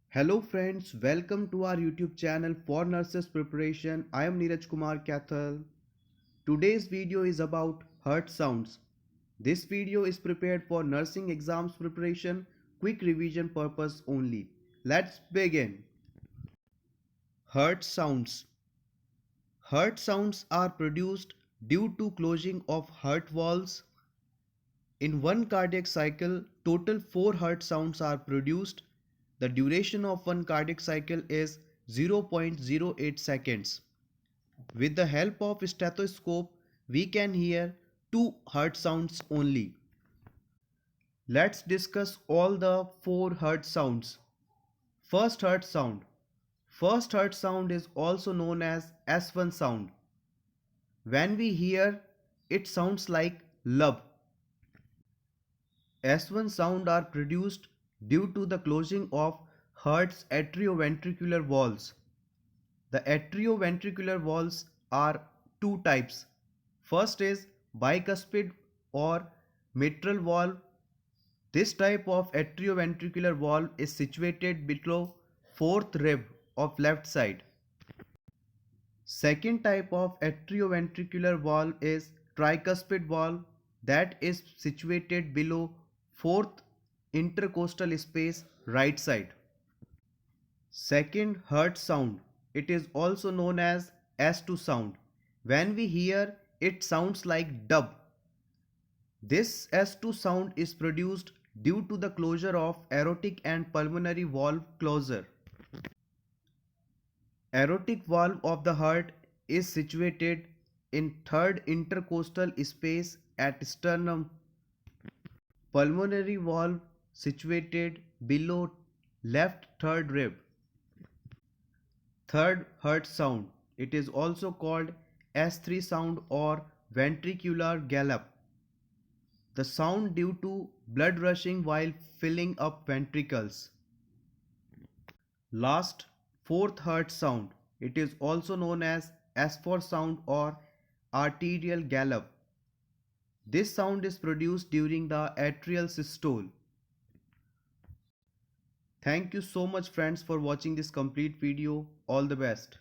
Hello friends, welcome to our YouTube channel for nurses preparation. I am Neeraj Kumar Kathal. Today's video is about heart sounds. This video is prepared for nursing exams preparation, quick revision purpose only. Let's begin. Heart sounds. Heart sounds are produced due to closing of heart valves. In one cardiac cycle, total 4 heart sounds are produced. The duration of one cardiac cycle is 0.08 seconds. With the help of stethoscope, we can hear 2 heart sounds only. Let's discuss all the 4 heart sounds. First heart sound. First heart sound is also known as S1 sound. When we hear, it sounds like love. S1 sound are produced due to the closing of heart's atrioventricular valves. The atrioventricular valves are two types. First is bicuspid or mitral valve. This type of atrioventricular valve is situated below fourth rib of left side. Second type of atrioventricular valve is tricuspid valve that is situated below fourth intercostal space right side. Second heart sound. It is also known as S2 sound. When we hear it sounds like dub. This S2 sound is produced due to the closure of aortic and pulmonary valve closure. Aortic valve of the heart is situated in third intercostal space at sternum. Pulmonary valve situated below left third rib. Third heart sound. It is also called S3 sound or ventricular gallop. The sound due to blood rushing while filling up ventricles. Last, fourth heart sound. It is also known as S4 sound or arterial gallop. This sound is produced during the atrial systole. Thank you so much friends for watching this complete video. All the best.